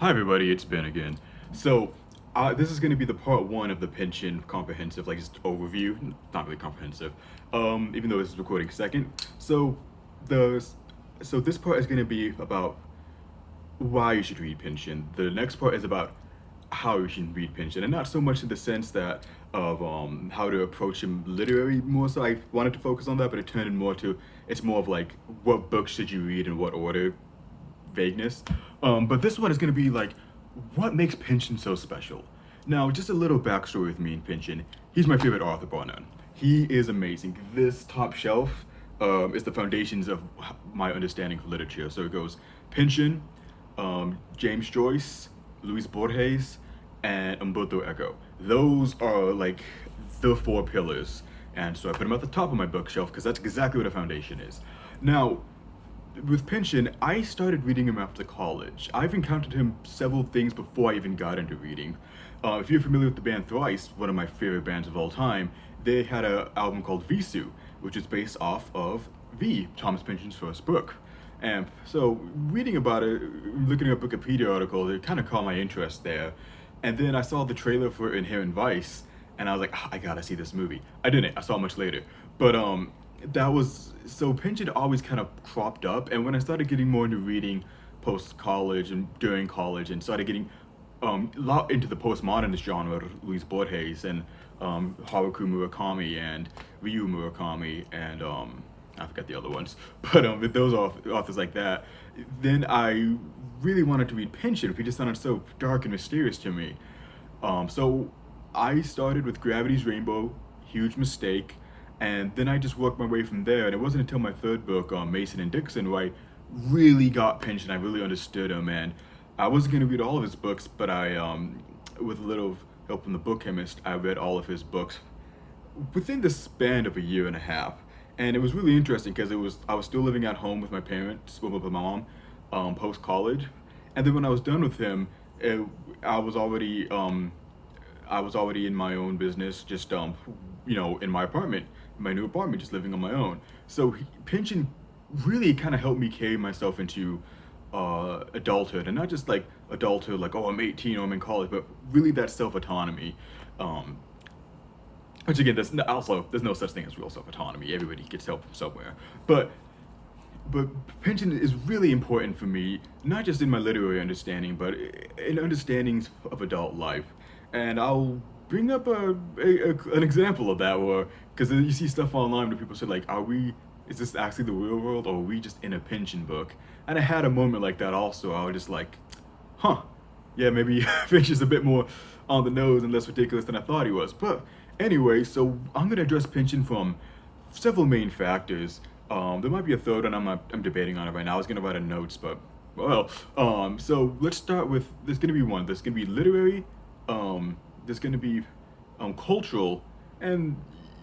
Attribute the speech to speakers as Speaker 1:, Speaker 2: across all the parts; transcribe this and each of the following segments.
Speaker 1: Hi everybody, it's Ben again. So, this is going to be the part one of the Pynchon comprehensive, like just overview. Not really comprehensive, even though this is recording second. The so this part is going to be about why you should read Pynchon. The next part is about how you should read Pynchon, and not so much in the sense that of how to approach him literary. More so, I wanted to focus on that, but it turned in more to it's more of like what books should you read in what order vagueness. But this one is going to be like, what makes Pynchon so special? Now, just a little backstory with me and Pynchon. He's my favorite author, bar none. He is amazing. This top shelf is the foundations of my understanding of literature. So it goes Pynchon, James Joyce, Luis Borges, and Umberto Eco. Those are like the four pillars. And so I put them at the top of my bookshelf because that's exactly what a foundation is. Now, with Pynchon, I started reading him after college. I've encountered him several things before I even got into reading. If you're familiar with the band Thrice, one of my favorite bands of all time, they had an album called Visu, which is based off of V, Thomas Pynchon's first book. And so, reading about it, looking at Wikipedia articles, it kind of caught my interest there. And then I saw the trailer for Inherent Vice, and I was like, I gotta see this movie. I didn't. I saw it much later. But that was so Pynchon always kind of cropped up, and when I started getting more into reading post college and during college, and started getting a lot into the postmodernist genre, Luis Borges and Haruki Murakami and Ryu Murakami and I forgot the other ones, but with those authors like that, then I really wanted to read Pynchon. He just sounded so dark and mysterious to me. So I started with Gravity's Rainbow, huge mistake, and then I just worked my way from there. And it wasn't until my third book, Mason and Dixon, where I really got Pynchon. I really understood him, and I wasn't going to read all of his books, but with a little help from the book chemist, I read all of his books within the span of a year and a half. And it was really interesting because it was I was still living at home with my parents, with my mom, post college, and then when I was done with him, it, I was already I was already in my own business, just in my apartment, my new apartment, just living on my own. So Pynchon really kind of helped me carry myself into adulthood, and not just like adulthood, like oh I'm 18 or I'm in college, but really that self autonomy. Um, which again, there's no such thing as real self autonomy. Everybody gets help from somewhere, but Pynchon is really important for me, not just in my literary understanding, but in understandings of adult life. And I'll bring up an example of that, where because you see stuff online where people say like, is this actually the real world, or are we just in a Pynchon book? And I had a moment like that also. I was just like, huh, yeah, maybe Finch is a bit more on the nose and less ridiculous than I thought he was. But anyway, so I'm gonna address Pynchon from several main factors. There might be a third, and I'm debating on it right now. I was gonna write a notes, but well. So let's start with there's gonna be one. There's gonna be literary. There's gonna be cultural, and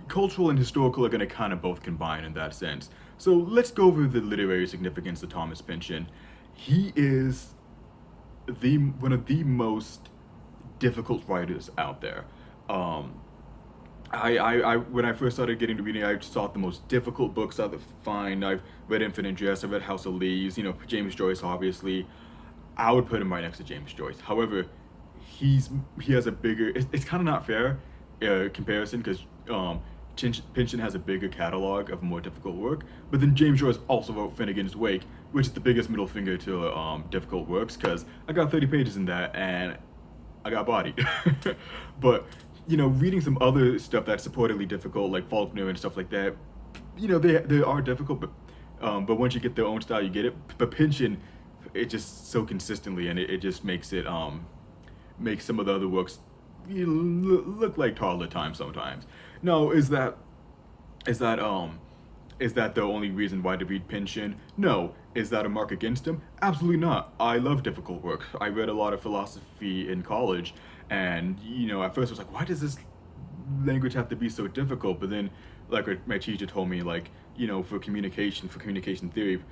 Speaker 1: cultural and historical are gonna kind of both combine in that sense. So let's go over the literary significance of Thomas Pynchon. He is the one of the most difficult writers out there. Um, I when I first started getting to reading, I sought the most difficult books I could find. I've read Infinite Jest, I've read House of Leaves, James Joyce, obviously. I would put him right next to James Joyce. However, he has a bigger. It's kind of not fair comparison because Pynchon has a bigger catalog of more difficult work, but then James Joyce also wrote Finnegan's Wake, which is the biggest middle finger to difficult works because I got 30 pages in that and I got bodied. But reading some other stuff that's supposedly difficult, like Faulkner and stuff like that, they are difficult, but once you get their own style, you get it. But Pynchon, it just so consistently, and it just makes some of the other works look like toddler time sometimes. No, is that is that the only reason why to read Pynchon? No. Is that a mark against him? Absolutely not. I love difficult work. I read a lot of philosophy in college, and at first I was like, why does this language have to be so difficult? But then, like my teacher told me, like for communication theory,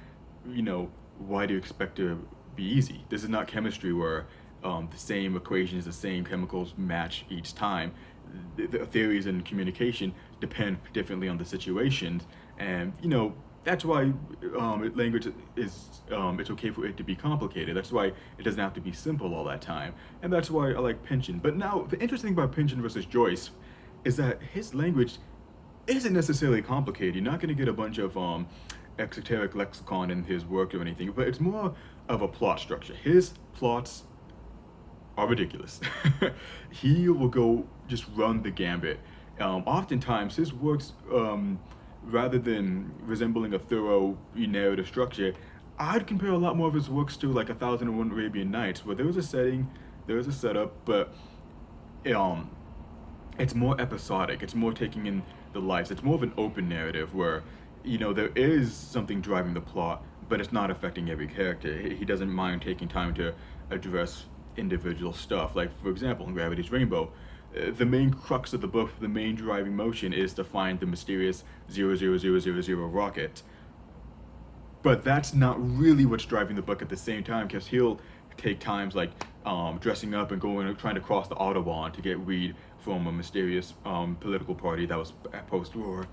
Speaker 1: why do you expect to be easy? This is not chemistry where the same equations, the same chemicals match each time. The theories in communication depend differently on the situations, and that's why language is it's okay for it to be complicated. That's why it doesn't have to be simple all that time, and that's why I like Pynchon. But now the interesting thing about Pynchon versus Joyce is that his language isn't necessarily complicated. You're not going to get a bunch of exoteric lexicon in his work or anything, but it's more of a plot structure. His plots are ridiculous. He will go just run the gambit. Oftentimes, his works, rather than resembling a thorough narrative structure, I'd compare a lot more of his works to like A Thousand and One Arabian Nights, where there was a setting, there was a setup, but um, it's more episodic. It's more taking in the lives. It's more of an open narrative where, there is something driving the plot, but it's not affecting every character. He doesn't mind taking time to address individual stuff. Like, for example, in Gravity's Rainbow, the main crux of the book, the main driving motion is to find the mysterious 00000 rocket. But that's not really what's driving the book at the same time, because he'll take times like dressing up and going and trying to cross the Autobahn to get Read from a mysterious political party that was post-war.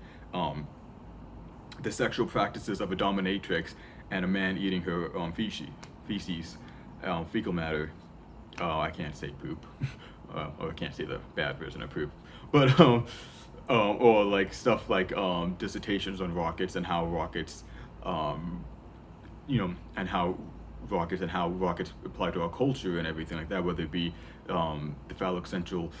Speaker 1: The sexual practices of a dominatrix and a man eating her feces, fecal matter. I can't say poop, or I can't say the bad version of poop, but or like stuff like dissertations on rockets and how rockets, um, and how rockets apply to our culture and everything like that, whether it be the phallic central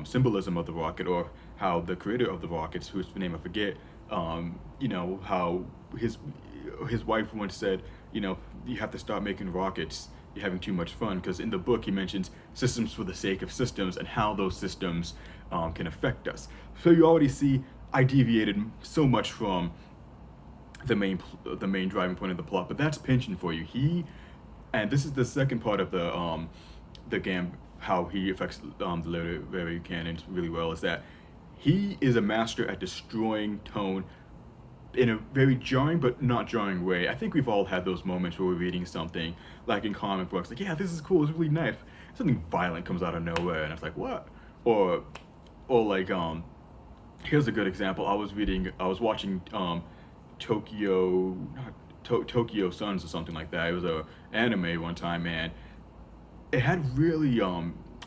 Speaker 1: symbolism of the rocket, or how the creator of the rockets, whose name I forget, how his wife once said, you have to stop making rockets. You're having too much fun, because in the book he mentions systems for the sake of systems and how those systems can affect us. So you already see I deviated so much from the main driving point of the plot, but that's Pynchon for you. And this is the second part of the game, how he affects the literary canon really well, is that he is a master at destroying tone in a very jarring but not jarring way. I think we've all had those moments where we're reading something, like in comic books, like, yeah, this is cool, it's really nice. Something violent comes out of nowhere, and it's like, what? Or like, here's a good example. I was watching Tokyo, Tokyo Suns or something like that. It was a anime one time, and it had really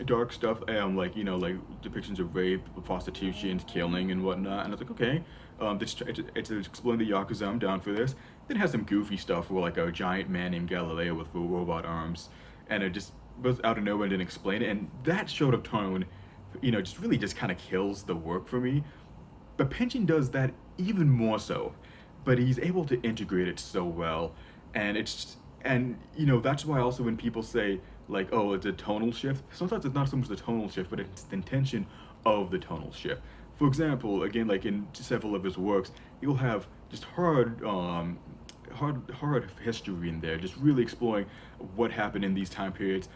Speaker 1: dark stuff, like like depictions of rape, prostitution, killing, and whatnot. And I was like, okay, it's exploring the yakuza. I'm down for this. Then it has some goofy stuff where like a giant man named Galileo with robot arms, and it just was out of nowhere and didn't explain it. And that short of tone, just really just kind of kills the work for me. But Pynchon does that even more so, but he's able to integrate it so well, and that's why also when people say like, oh, it's a tonal shift, sometimes it's not so much the tonal shift, but it's the intention of the tonal shift. For example, again, like in several of his works, you'll have just hard history in there, just really exploring what happened in these time periods.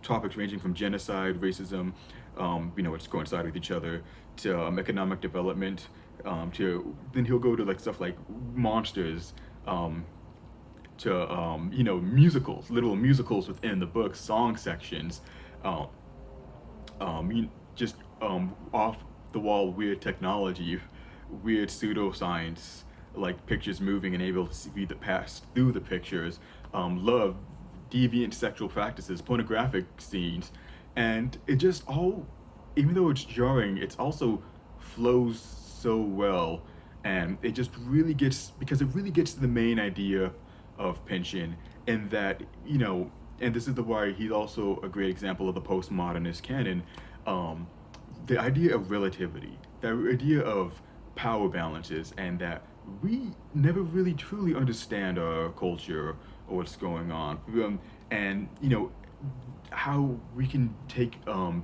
Speaker 1: Topics ranging from genocide, racism, which coincide with each other, to economic development, to then he'll go to like stuff like monsters, to musicals, literal musicals within the book, song sections, um, just off the wall weird technology, weird pseudoscience, like pictures moving and able to see the past through the pictures, love, deviant sexual practices, pornographic scenes, and it just all, even though it's jarring, it's also flows so well, and it just really gets, because it really gets to the main idea of Pynchon, and that, and this is the why he's also a great example of the postmodernist canon, the idea of relativity, the idea of power balances, and that we never really truly understand our culture or what's going on, and how we can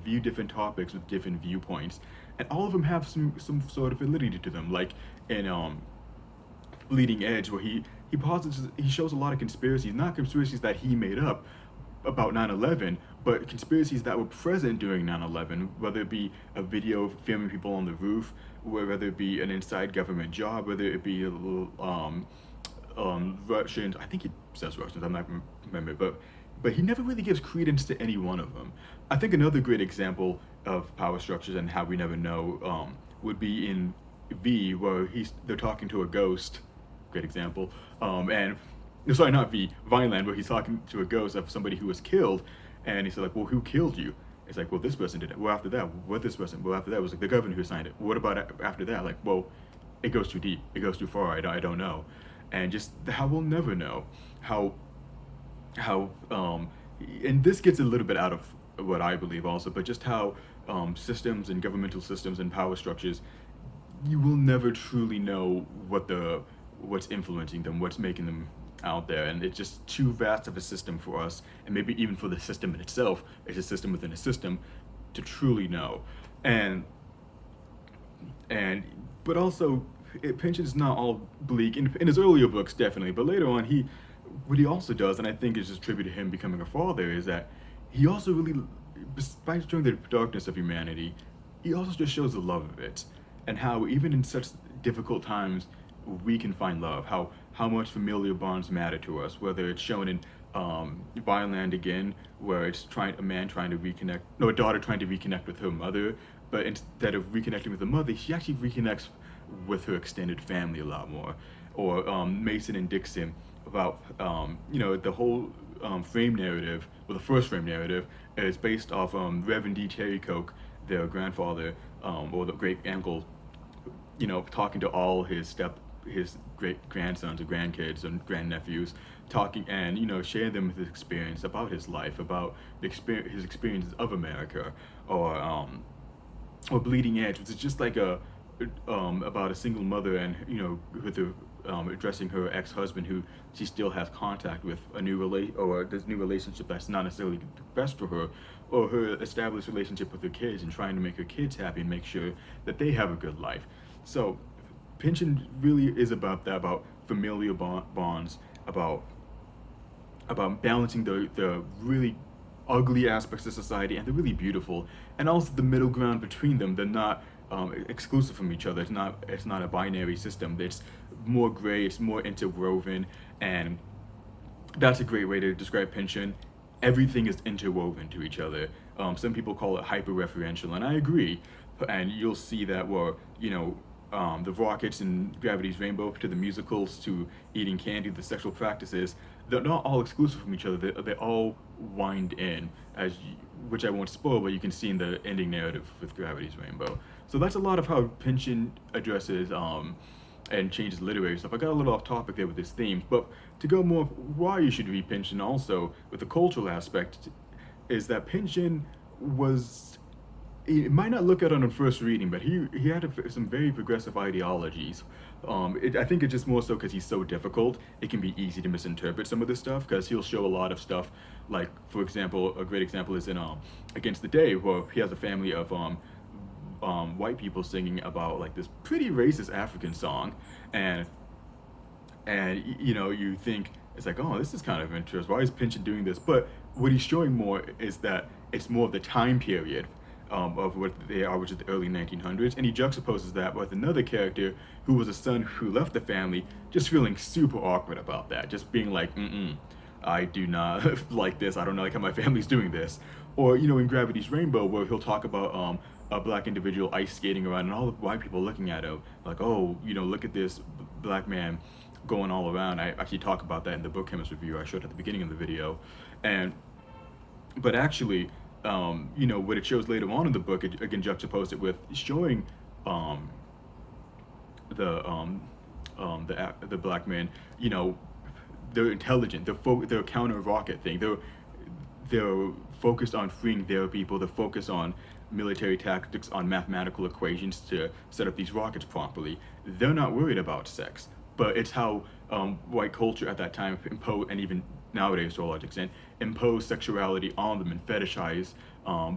Speaker 1: view different topics with different viewpoints, and all of them have some sort of validity to them, like in Leading Edge, where he shows a lot of conspiracies, not conspiracies that he made up about 9/11, but conspiracies that were present during 9/11, whether it be a video of filming people on the roof, whether it be an inside government job, whether it be Russians. I think he says Russians. I'm not remember, but he never really gives credence to any one of them. I think another great example of power structures and how we never know would be in V, where they're talking to a ghost. Great example. And no, sorry, not V. Vineland, where he's talking to a ghost of somebody who was killed, and he's like, "Well, who killed you?" It's like, "Well, this person did it." Well, after that, what this person? Well, after that was like the governor who signed it. What about after that? Like, well, it goes too deep. It goes too far. I don't know, and just how we'll never know how and this gets a little bit out of what I believe also, but just how systems and governmental systems and power structures, you will never truly know what's influencing them, what's making them out there, and it's just too vast of a system for us, and maybe even for the system in itself, it's a system within a system, to truly know. And and but also, Pynchon is not all bleak in his earlier books, definitely, but later on, what he also does, and I think is just tribute to him becoming a father, is that he also really, despite showing the darkness of humanity, he also just shows the love of it, and how even in such difficult times we can find love. How much familial bonds matter to us, whether it's shown in Vineland again, where it's a man trying to reconnect, no, a daughter trying to reconnect with her mother, but instead of reconnecting with the mother, she actually reconnects with her extended family a lot more. Or Mason and Dixon, about the whole frame narrative, well, the first frame narrative is based off Reverend D. Terry Koch, their grandfather, or the great uncle, talking to all his great grandsons or grandkids and grandnephews, talking and sharing them with his experience about his life, about his experiences of America, or Bleeding Edge, which is just like about a single mother and with her addressing her ex-husband, who she still has contact with, or this new relationship that's not necessarily the best for her, or her established relationship with her kids, and trying to make her kids happy and make sure that they have a good life. So Pynchon really is about that, about familial bonds, about balancing the really ugly aspects of society and the really beautiful, and also the middle ground between them. They're not exclusive from each other. It's not a binary system. It's more gray. It's more interwoven, and that's a great way to describe Pynchon. Everything is interwoven to each other. Some people call it hyper-referential, and I agree. And you'll see that where the Rockets and Gravity's Rainbow, to the musicals, to eating candy, the sexual practices, they're not all exclusive from each other. They all wind in, which I won't spoil, but you can see in the ending narrative with Gravity's Rainbow. So that's a lot of how Pynchon addresses and changes literary stuff. I got a little off topic there with his themes, but to go more why you should read Pynchon also with the cultural aspect, is that Pynchon was, he might not look at it on first reading, but he had some very progressive ideologies. I think it's just more so because he's so difficult, it can be easy to misinterpret some of this stuff, because he'll show a lot of stuff, like, for example, a great example is in Against the Day, where he has a family of white people singing about like this pretty racist African song, and you think it's like, oh, this is kind of interesting. Why is Pynchon doing this? But what he's showing more is that it's more of the time period of what they are, which is the early 1900s, and he juxtaposes that with another character who was a son who left the family, just feeling super awkward about that, just being like, I do not like this. I don't like how my family's doing this. Or in Gravity's Rainbow, where he'll talk about a black individual ice skating around, and all the white people looking at him like, oh, look at this black man going all around. I actually talk about that in the book chemist review I showed at the beginning of the video, but actually, what it shows later on in the book, it again juxtaposed it with showing the black men, they're intelligent, they're counter rocket thing, they're focused on freeing their people, they're focused on military tactics, on mathematical equations to set up these rockets properly. They're not worried about sex, but it's how white culture at that time imposed, and even nowadays to a large extent, impose sexuality on them and fetishize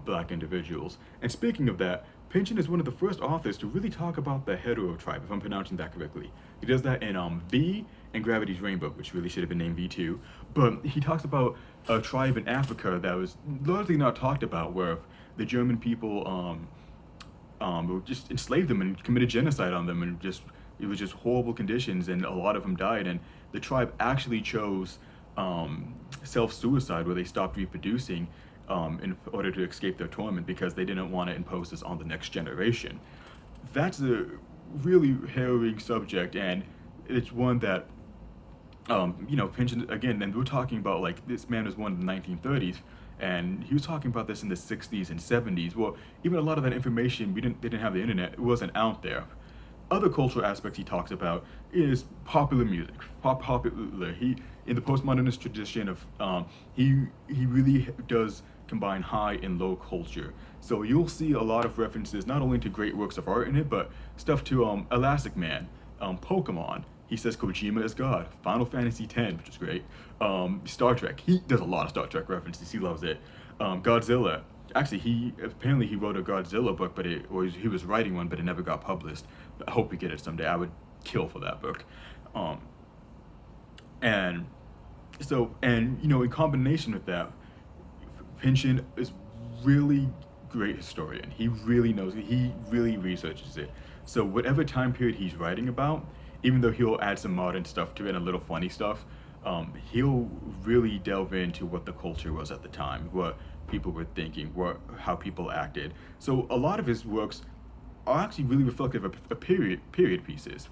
Speaker 1: black individuals. And speaking of that, Pynchon is one of the first authors to really talk about the hetero tribe, if I'm pronouncing that correctly. He does that in V and Gravity's Rainbow, which really should have been named V2. But he talks about a tribe in Africa that was largely not talked about, where the German people just enslaved them and committed genocide on them, and it was just horrible conditions, and a lot of them died. And the tribe actually chose self-suicide, where they stopped reproducing in order to escape their torment, because they didn't want to impose this on the next generation. That's a really harrowing subject, and it's one that Pynchon again. And we're talking about like this man was born in the 1930s, and he was talking about this in the 60s and 70s. Well, even a lot of that information they didn't have the internet. It wasn't out there. Other cultural aspects he talks about is popular music. Popular. He in the postmodernist tradition of he really does combine high and low culture. So you'll see a lot of references not only to great works of art in it, but stuff to Elastic Man, Pokemon. He says Kojima is God. Final Fantasy X, which is great. Star Trek. He does a lot of Star Trek references. He loves it. Godzilla. Actually, he wrote a Godzilla book, but he was writing one, but it never got published. I hope we get it someday. I would kill for that book. Um, and in combination with that, Pynchon is really great historian. He really knows it. He really researches it. So whatever time period he's writing about, even though he'll add some modern stuff to it and a little funny stuff, he'll really delve into what the culture was at the time, what people were thinking, how people acted. So a lot of his works are actually really reflective of period pieces.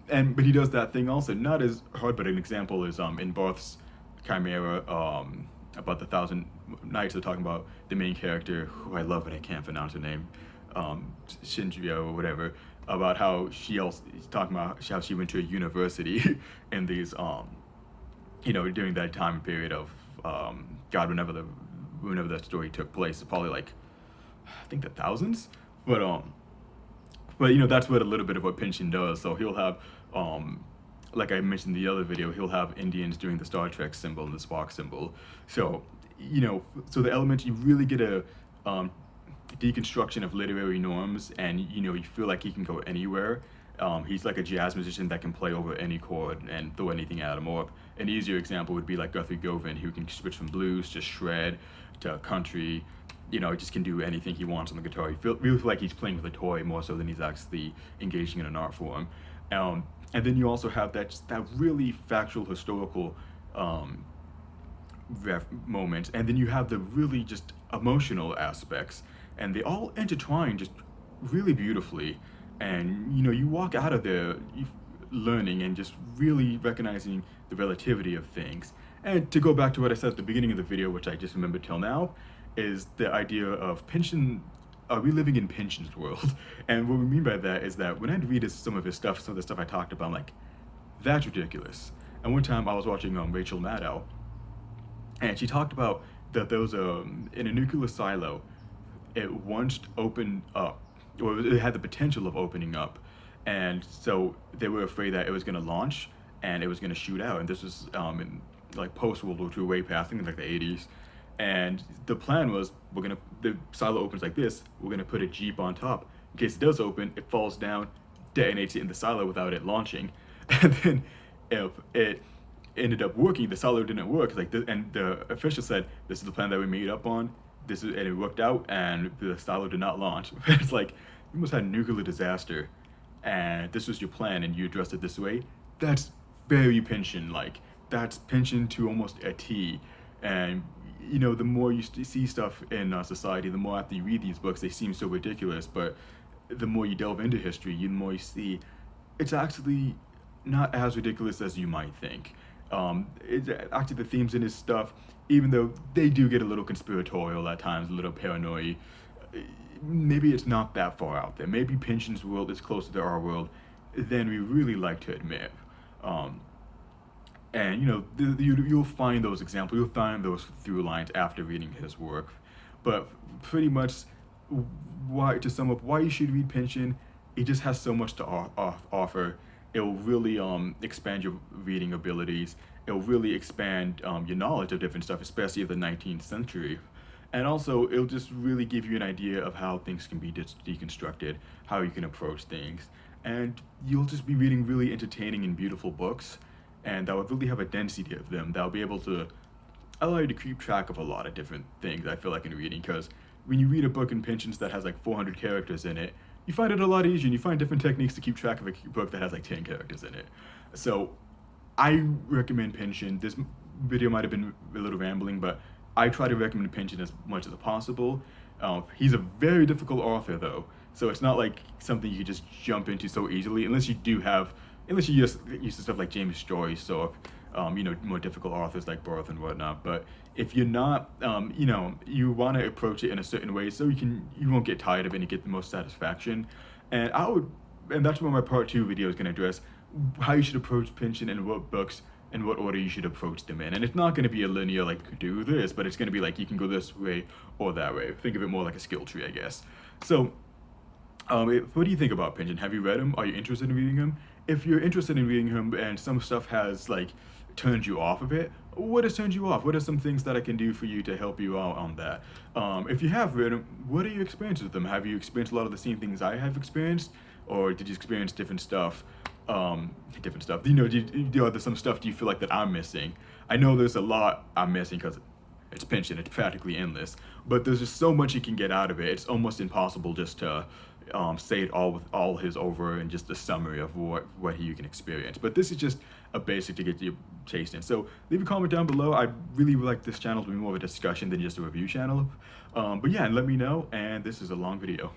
Speaker 1: But he does that thing also not as hard, but an example is in Barth's Chimera, about the Thousand Nights. They're talking about the main character, who I love but I can't pronounce her name, Shinjio or whatever, about how he's talking about how she went to a university in these during that time period of God, whenever that story took place, probably like I think the thousands, but that's what a little bit of what Pynchon does. So he'll have, like I mentioned in the other video, he'll have Indians doing the Star Trek symbol and the Spock symbol. So so the elements, you really get a deconstruction of literary norms, and you feel like he can go anywhere. He's like a jazz musician that can play over any chord and throw anything at him. Or an easier example would be like Guthrie Govan, who can switch from blues to shred to country. Just can do anything he wants on the guitar. Really feel like he's playing with a toy more so than he's actually engaging in an art form. And then you also have that really factual historical moments, and then you have the really just emotional aspects, and they all intertwine just really beautifully. And you walk out of there learning and just really recognizing the relativity of things. And to go back to what I said at the beginning of the video, which I just remember till now, is the idea of Pynchon. Are we living in Pynchon's world? And what we mean by that is that when I read some of the stuff I talked about, I'm like, that's ridiculous. And one time I was watching Rachel Maddow, and she talked about that there was in a nuclear silo, it once opened up, or it had the potential of opening up, and so they were afraid that it was going to launch and it was going to shoot out. And this was in like post World War II, way past, I think in like the 80s. And the plan was, the silo opens like this, we're gonna put a Jeep on top. In case it does open, it falls down, detonates it in the silo without it launching. And then if it ended up working, the silo didn't work. And the official said, this is the plan that we made up on, and it worked out, and the silo did not launch. It's like, you almost had a nuclear disaster, and this was your plan, and you addressed it this way. That's very Pynchon-like. That's Pynchon to almost a T. And the more you see stuff in society, the more after you read these books, they seem so ridiculous. But the more you delve into history, the more you see it's actually not as ridiculous as you might think. It's actually the themes in his stuff, even though they do get a little conspiratorial at times, a little paranoid, maybe it's not that far out there. Maybe Pynchon's world is closer to our world than we really like to admit. And you'll find those examples, you'll find those through lines after reading his work. But pretty much, to sum up, why you should read Pynchon, it just has so much to offer. It'll really expand your reading abilities. It'll really expand your knowledge of different stuff, especially of the 19th century. And also, it'll just really give you an idea of how things can be deconstructed, how you can approach things. And you'll just be reading really entertaining and beautiful books, and that would really have a density of them that'll be able to allow you to keep track of a lot of different things, I feel like, in reading. Because when you read a book in Pynchon's that has like 400 characters in it, you find it a lot easier, and you find different techniques to keep track of a book that has like 10 characters in it. So I recommend Pynchon. This video might have been a little rambling, but I try to recommend Pynchon as much as possible. He's a very difficult author, though. So it's not like something you could just jump into so easily, unless you just use stuff like James Joyce or more difficult authors like Barth and whatnot. But if you're not, you want to approach it in a certain way so you won't get tired of it and you get the most satisfaction. And and that's what my part two video is going to address: how you should approach Pynchon and what books and what order you should approach them in. And it's not going to be a linear like do this, but it's going to be like you can go this way or that way. Think of it more like a skill tree, I guess. So what do you think about Pynchon? Have you read him? Are you interested in reading him? If you're interested in reading him and some stuff has like turned you off of it, what has turned you off? What are some things that I can do for you to help you out on that? If you have read him, what are your experiences with them? Have you experienced a lot of the same things I have experienced, or did you experience different stuff? Different stuff. There's some stuff do you feel like that I'm missing? I know there's a lot I'm missing because it's Pynchon. It's practically endless, but there's just so much you can get out of it. It's almost impossible just to say it all with all his over and just a summary of what you can experience. But this is just a basic to get you taste in. So leave a comment down below. I really would like this channel to be more of a discussion than just a review channel. But yeah, and let me know. And this is a long video.